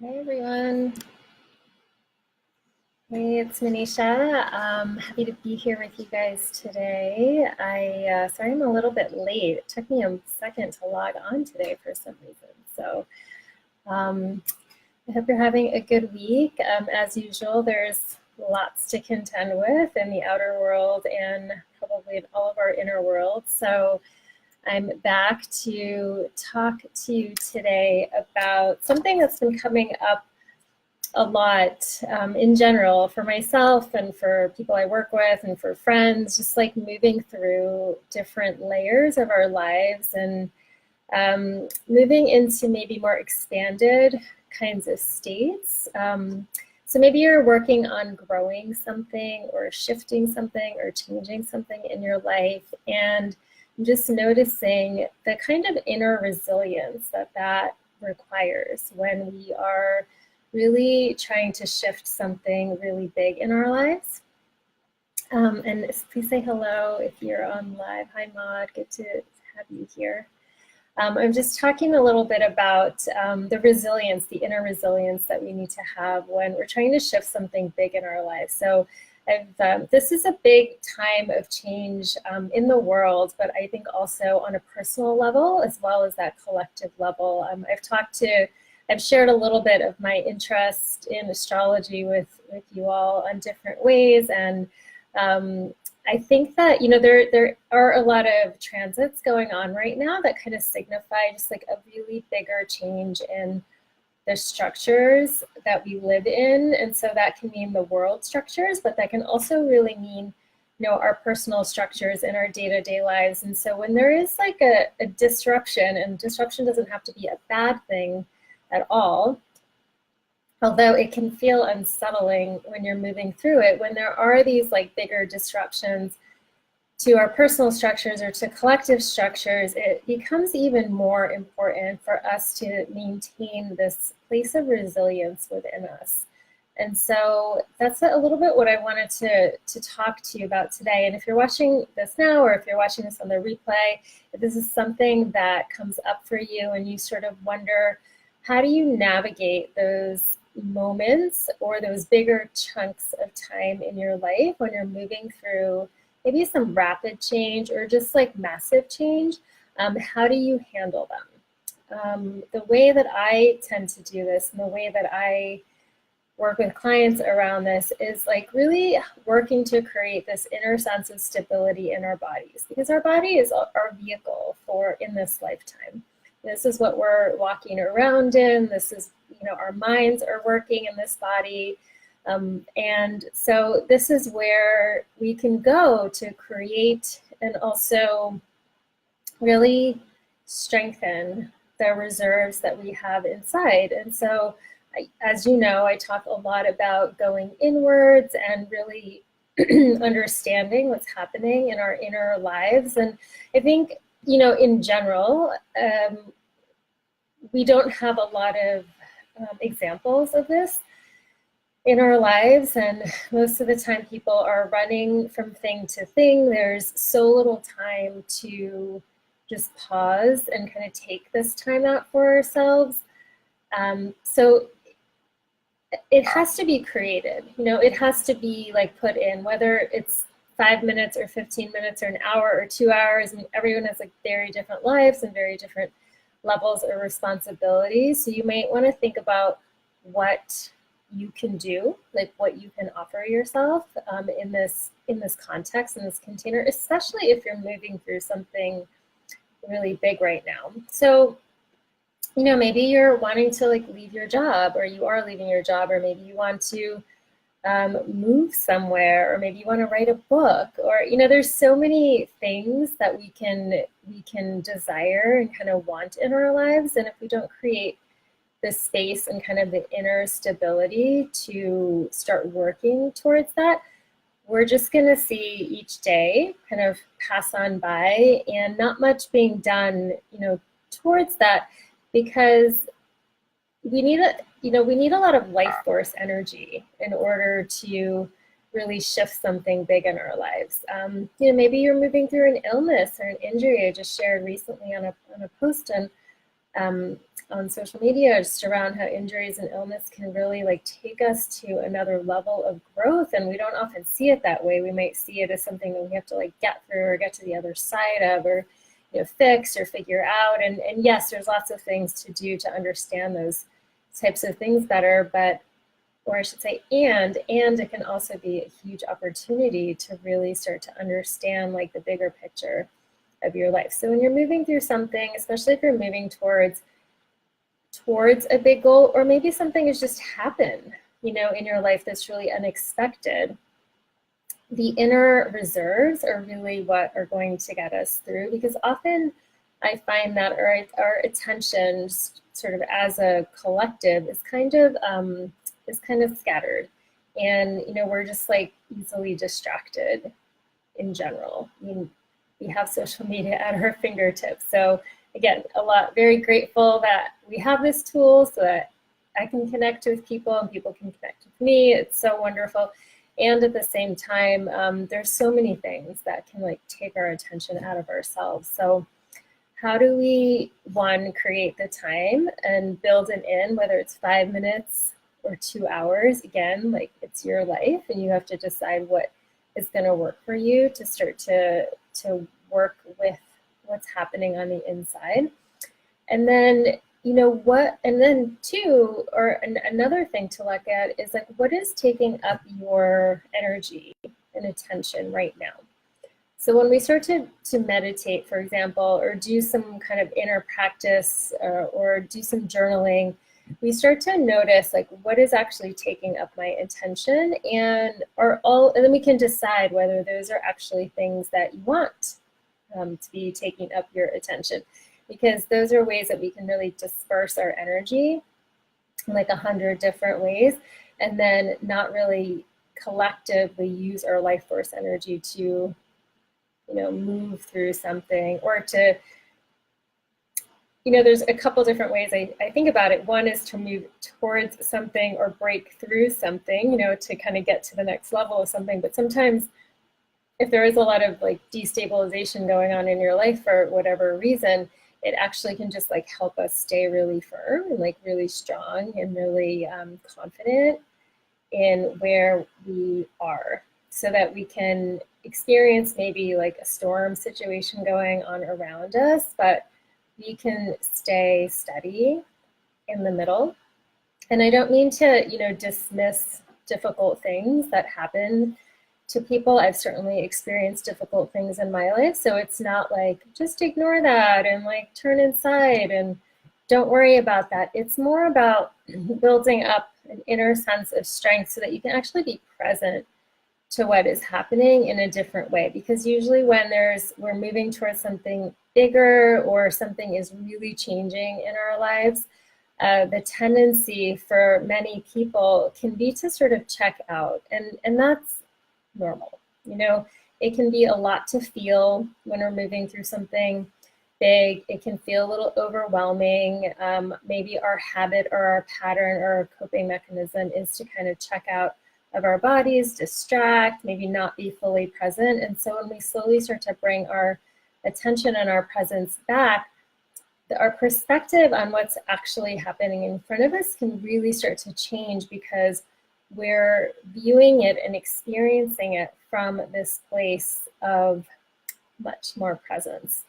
Hey everyone. Hey, it's Manisha. Happy to be here with you guys today. Sorry I'm a little bit late. It took me a second to log on today for some reason. So um, I hope you're having a good week. As usual, there's lots to contend with in the outer world and probably in all of our inner worlds. So I'm back to talk to you today about something that's been coming up a lot in general for myself and for people I work with and for friends, just like moving through different layers of our lives and moving into maybe more expanded kinds of states. So maybe you're working on growing something or shifting something or changing something in your life, and just noticing the kind of inner resilience that requires when we are really trying to shift something really big in our lives. And please say hello if you're on live. Hi, Maud. Good to have you here. I'm just talking a little bit about the resilience, the inner resilience that we need to have when we're trying to shift something big in our lives. So this is a big time of change in the world, but I think also on a personal level as well as that collective level. I've shared a little bit of my interest in astrology with you all on different ways, and I think that, there are a lot of transits going on right now that kind of signify just like a really bigger change in the structures that we live in. And so that can mean the world structures, but that can also really mean, our personal structures in our day-to-day lives. And so when there is like a disruption, and disruption doesn't have to be a bad thing at all, although it can feel unsettling when you're moving through it, when there are these like bigger disruptions to our personal structures or to collective structures, it becomes even more important for us to maintain this place of resilience within us. And so that's a little bit what I wanted to talk to you about today. And if you're watching this now, or if you're watching this on the replay, if this is something that comes up for you and you sort of wonder, how do you navigate those moments or those bigger chunks of time in your life when you're moving through maybe some rapid change or just like massive change? How do you handle them? The way that I tend to do this and the way that I work with clients around this is like really working to create this inner sense of stability in our bodies, because our body is our vehicle for in this lifetime. This is what we're walking around in. This is, our minds are working in this body. And so this is where we can go to create and also really strengthen the reserves that we have inside. And so, as you know, I talk a lot about going inwards and really understanding what's happening in our inner lives. And I think, in general, we don't have a lot of examples of this in our lives, and most of the time people are running from thing to thing. There's so little time to just pause and kind of take this time out for ourselves. So it has to be created, it has to be like put in, whether it's 5 minutes or 15 minutes or an hour or 2 hours. And everyone has like very different lives and very different levels of responsibility. So you might want to think about what you can do, like what you can offer yourself in this context, in this container, especially if you're moving through something really big right now. So, maybe you're wanting to like leave your job, or you are leaving your job, or maybe you want to move somewhere, or maybe you want to write a book, or there's so many things that we can desire and kind of want in our lives. And if we don't create the space and kind of the inner stability to start working towards that, we're just going to see each day kind of pass on by and not much being done, towards that, because we need a lot of life force energy in order to really shift something big in our lives. Maybe you're moving through an illness or an injury. I just shared recently on a post on social media, just around how injuries and illness can really like take us to another level of growth. And we don't often see it that way. We might see it as something that we have to like get through or get to the other side of, or fix or figure out. And yes, there's lots of things to do to understand those types of things better, but, or I should say, and it can also be a huge opportunity to really start to understand like the bigger picture of your life. So when you're moving through something, especially if you're moving towards a big goal, or maybe something has just happened, in your life that's really unexpected, the inner reserves are really what are going to get us through, because often I find that our attention, sort of as a collective, is kind of scattered, and we're just like easily distracted in general. I mean, we have social media at our fingertips. So again, very grateful that we have this tool so that I can connect with people and people can connect with me. It's so wonderful. And at the same time, there's so many things that can like take our attention out of ourselves. So how do we, one, create the time and build it in, whether it's 5 minutes or 2 hours? Again, like, it's your life and you have to decide what is going to work for you to start to work with what's happening on the inside. And then, and then two, or another thing to look at is like, what is taking up your energy and attention right now? So when we start to meditate, for example, or do some kind of inner practice, or do some journaling, we start to notice like what is actually taking up my attention, and then we can decide whether those are actually things that you want to be taking up your attention, because those are ways that we can really disperse our energy in like 100 different ways, and then not really collectively use our life force energy to move through something, or to there's a couple different ways I think about it. One is to move towards something or break through something, to kind of get to the next level of something. But sometimes if there is a lot of like destabilization going on in your life for whatever reason, it actually can just like help us stay really firm and like really strong and really confident in where we are, so that we can experience maybe like a storm situation going on around us, but we can stay steady in the middle. And I don't mean to, dismiss difficult things that happen to people. I've certainly experienced difficult things in my life. So it's not like, just ignore that and like turn inside and don't worry about that. It's more about building up an inner sense of strength so that you can actually be present to what is happening in a different way. Because usually when we're moving towards something bigger, or something is really changing in our lives, the tendency for many people can be to sort of check out, and that's normal. It can be a lot to feel when we're moving through something big. It can feel a little overwhelming. Maybe our habit or our pattern or our coping mechanism is to kind of check out of our bodies, distract, maybe not be fully present. And so when we slowly start to bring our attention and our presence back, our perspective on what's actually happening in front of us can really start to change, because we're viewing it and experiencing it from this place of much more presence.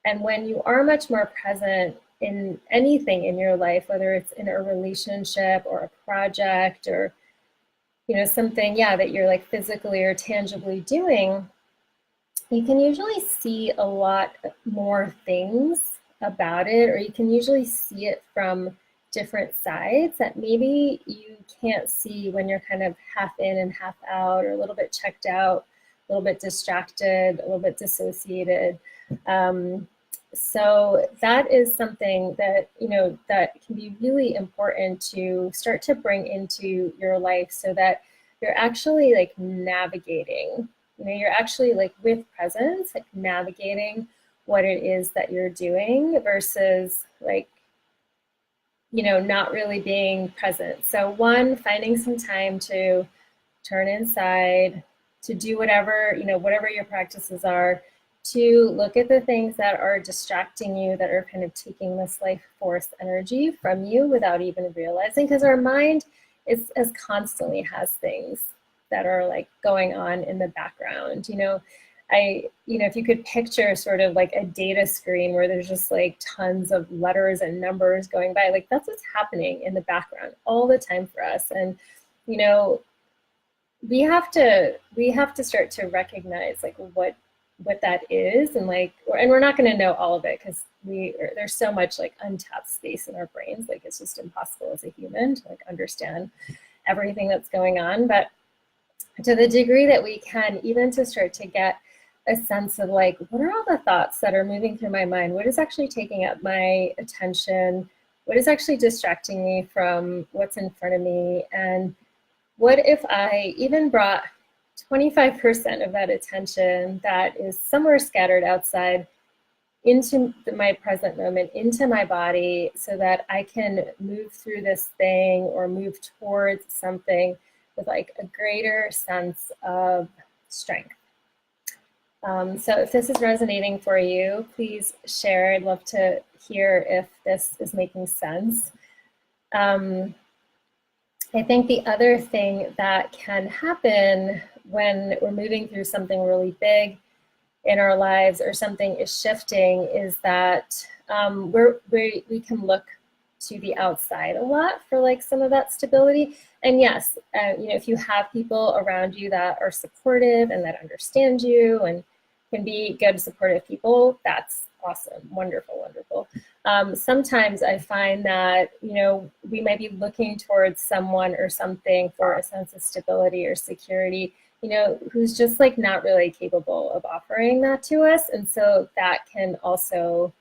And when you are much more present in anything in your life, whether it's in a relationship or a project, or something, that you're like physically or tangibly doing, you can usually see a lot more things about it, or you can usually see it from different sides that maybe you can't see when you're kind of half in and half out, or a little bit checked out, a little bit distracted, a little bit dissociated. So that is something that, that can be really important to start to bring into your life, so that you're actually like navigating, you're actually like with presence, like navigating what it is that you're doing, versus like, not really being present. So one, finding some time to turn inside, to do whatever, whatever your practices are, to look at the things that are distracting you, that are kind of taking this life force energy from you without even realizing, because our mind is constantly has things that are like going on in the background. If you could picture sort of like a data screen where there's just like tons of letters and numbers going by, like that's what's happening in the background all the time for us. And we have to start to recognize like what that is, and we're not going to know all of it because there's so much like untapped space in our brains. Like it's just impossible as a human to like understand everything that's going on. But to the degree that we can, even to start to get a sense of like, what are all the thoughts that are moving through my mind? What is actually taking up my attention? What is actually distracting me from what's in front of me? And what if I even brought 25% of that attention that is somewhere scattered outside into my present moment, into my body, so that I can move through this thing or move towards something with like a greater sense of strength. So if this is resonating for you, please share. I'd love to hear if this is making sense. I think the other thing that can happen when we're moving through something really big in our lives or something is shifting is that we can look to the outside a lot for like some of that stability. And yes, if you have people around you that are supportive and that understand you and can be good, supportive people, that's awesome, wonderful, wonderful. Sometimes I find that, we might be looking towards someone or something for a sense of stability or security, who's just like not really capable of offering that to us. And so that can also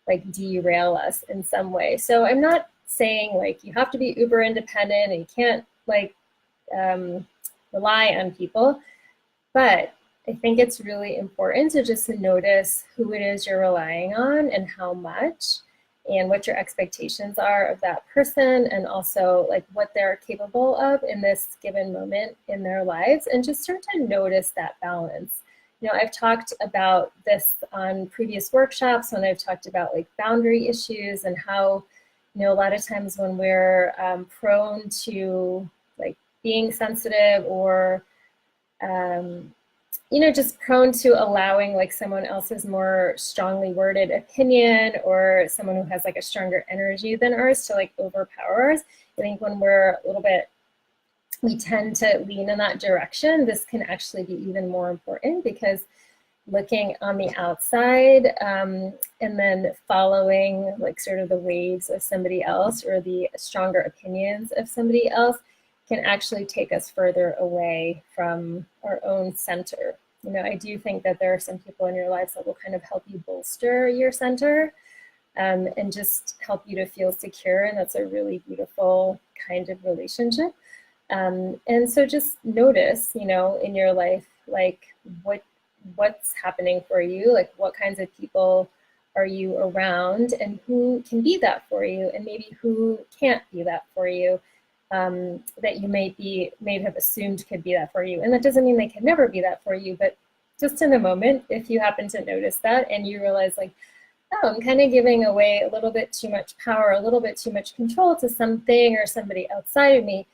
like derail us in some way. So I'm not saying like you have to be uber independent and you can't like rely on people, but I think it's really important to just notice who it is you're relying on and how much, and what your expectations are of that person, and also like what they're capable of in this given moment in their lives, and just start to notice that balance. I've talked about this on previous workshops when I've talked about like boundary issues and how, a lot of times when we're prone to like being sensitive or just prone to allowing like someone else's more strongly worded opinion or someone who has like a stronger energy than ours to like overpower us. I think when we're a little bit, we tend to lean in that direction. This can actually be even more important, because looking on the outside and then following like sort of the waves of somebody else or the stronger opinions of somebody else can actually take us further away from our own center. I do think that there are some people in your lives that will kind of help you bolster your center and just help you to feel secure. And that's a really beautiful kind of relationship. And so just notice, in your life, like what's happening for you, like what kinds of people are you around and who can be that for you, and maybe who can't be that for you. That you may have assumed could be that for you. And that doesn't mean they can never be that for you, but just in the moment, if you happen to notice that and you realize like, oh, I'm kind of giving away a little bit too much power, a little bit too much control to something or somebody outside of me,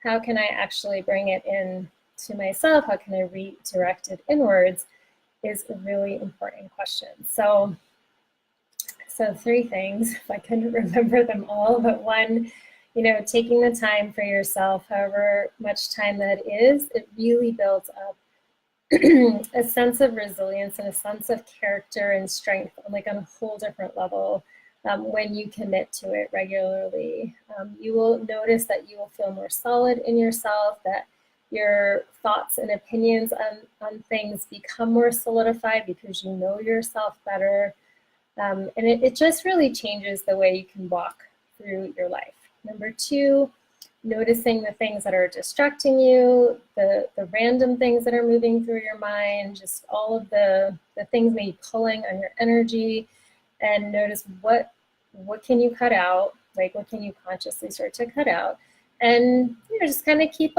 how can I actually bring it in to myself? How can I redirect it inwards is a really important question. So 3 things, if I couldn't remember them all, but one, taking the time for yourself, however much time that is, it really builds up a sense of resilience and a sense of character and strength on a whole different level when you commit to it regularly. You will notice that you will feel more solid in yourself, that your thoughts and opinions on things become more solidified because you know yourself better. And it just really changes the way you can walk through your life. Number 2, noticing the things that are distracting you, the random things that are moving through your mind, just all of the things maybe pulling on your energy, and notice what can you cut out, like what can you consciously start to cut out, and just kind of keep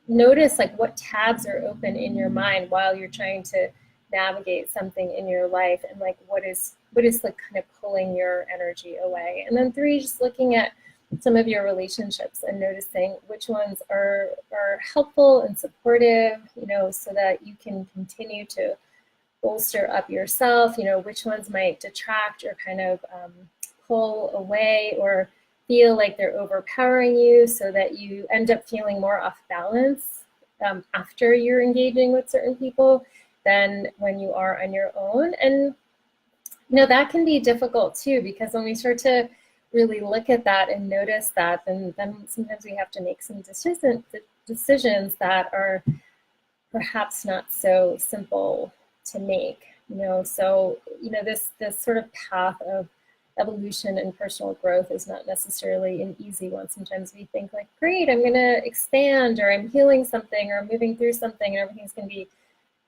notice what tabs are open in your mind while you're trying to navigate something in your life, and like what is like kind of pulling your energy away. And then 3, just looking at some of your relationships and noticing which ones are helpful and supportive, you know, so that you can continue to bolster up yourself, you know, which ones might detract or kind of pull away or feel like they're overpowering you, so that you end up feeling more off balance after you're engaging with certain people than when you are on your own. And you know, that can be difficult too, because when we start to really look at that and notice that, then sometimes we have to make some decisions that are perhaps not so simple to make, you know. So, you know, this sort of path of evolution and personal growth is not necessarily an easy one. Sometimes we think like, great, I'm going to expand, or I'm healing something, or I'm moving through something, and everything's going to be,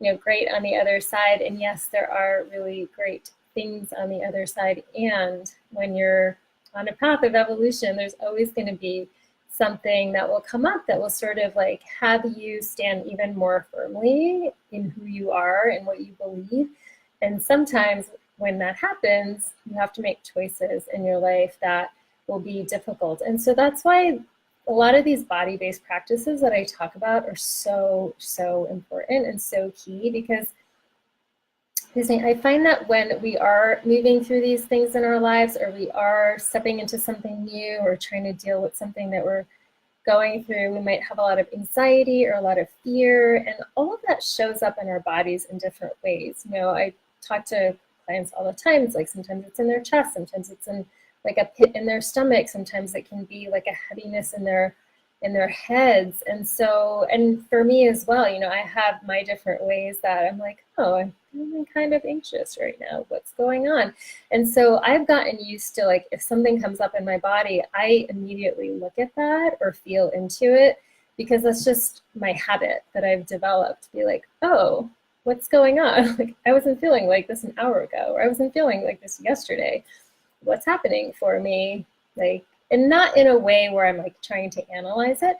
you know, great on the other side. And yes, there are really great things on the other side. And when you're on a path of evolution, there's always going to be something that will come up that will sort of like have you stand even more firmly in who you are and what you believe. And sometimes when that happens, you have to make choices in your life that will be difficult. And so that's why a lot of these body-based practices that I talk about are so, so important and so key, because I find that when we are moving through these things in our lives, or we are stepping into something new, or trying to deal with something that we're going through, we might have a lot of anxiety or a lot of fear, and all of that shows up in our bodies in different ways. You know, I talk to clients all the time. It's like sometimes it's in their chest, sometimes it's in like a pit in their stomach, sometimes it can be like a heaviness in their heads. And so, and for me as well, you know, I have my different ways that I'm like, oh, I'm feeling kind of anxious right now, what's going on? And so I've gotten used to, like, if something comes up in my body, I immediately look at that or feel into it, because that's just my habit that I've developed, to be like, oh, what's going on? Like, I wasn't feeling like this an hour ago, or I wasn't feeling like this yesterday. What's happening for me? Like, and not in a way where I'm like trying to analyze it,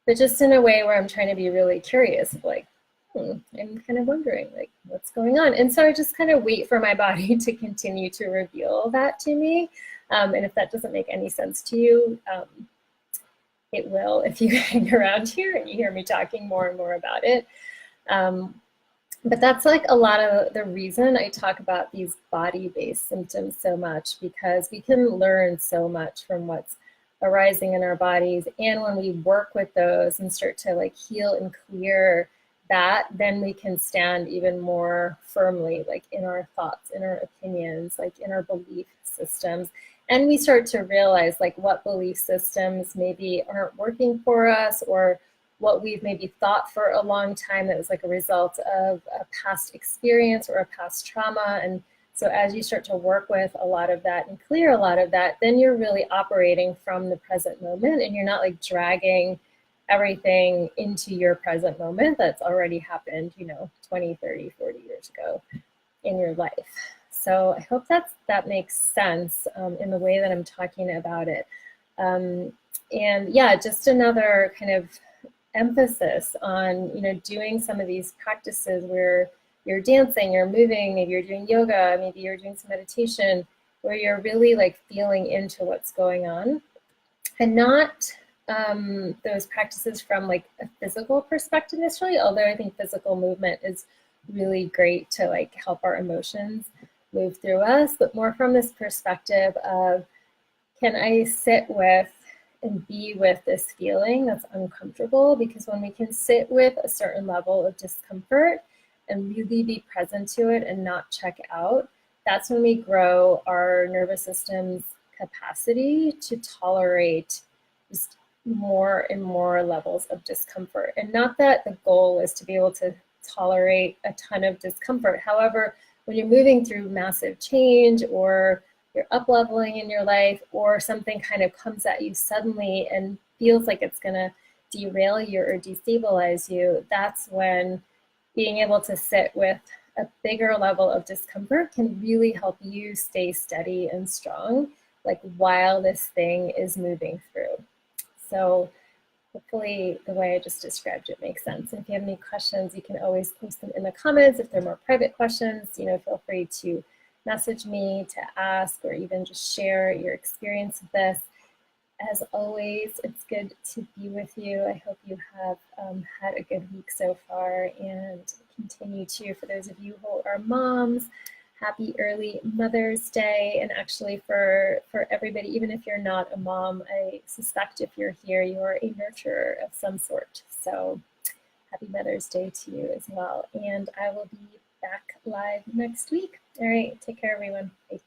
but just in a way where I'm trying to be really curious, like, I'm kind of wondering, like, what's going on? And so I just kind of wait for my body to continue to reveal that to me. And if that doesn't make any sense to you, it will if you hang around here and you hear me talking more and more about it. But that's like a lot of the reason I talk about these body-based symptoms so much, because we can learn so much from what's arising in our bodies. And when we work with those and start to like heal and clear that, then we can stand even more firmly, like in our thoughts, in our opinions, like in our belief systems. And we start to realize like what belief systems maybe aren't working for us, or what we've maybe thought for a long time that was like a result of a past experience or a past trauma. And so as you start to work with a lot of that and clear a lot of that, then you're really operating from the present moment, and you're not like dragging everything into your present moment that's already happened, you know, 20, 30, 40 years ago in your life. So I hope that makes sense in the way that I'm talking about it. And yeah, just another kind of emphasis on, you know, doing some of these practices where you're dancing, you're moving, maybe you're doing yoga, maybe you're doing some meditation, where you're really like feeling into what's going on, and not those practices from like a physical perspective necessarily, although I think physical movement is really great to like help our emotions move through us, but more from this perspective of, can I sit with and be with this feeling that's uncomfortable? Because when we can sit with a certain level of discomfort and really be present to it and not check out, that's when we grow our nervous system's capacity to tolerate just more and more levels of discomfort. And not that the goal is to be able to tolerate a ton of discomfort. However, when you're moving through massive change, or you're up leveling in your life, or something kind of comes at you suddenly and feels like it's going to derail you or destabilize you, that's when being able to sit with a bigger level of discomfort can really help you stay steady and strong, like while this thing is moving through. So hopefully the way I just described it makes sense. And if you have any questions, you can always post them in the comments. If they're more private questions, feel free to message me to ask, or even just share your experience with this. As always, it's good to be with you. I hope you have had a good week so far, and continue to. For those of you who are moms, happy early Mother's Day. And actually for everybody, even if you're not a mom, I suspect if you're here, you are a nurturer of some sort. So happy Mother's Day to you as well. And I will be back live next week. All right, take care, everyone. Bye.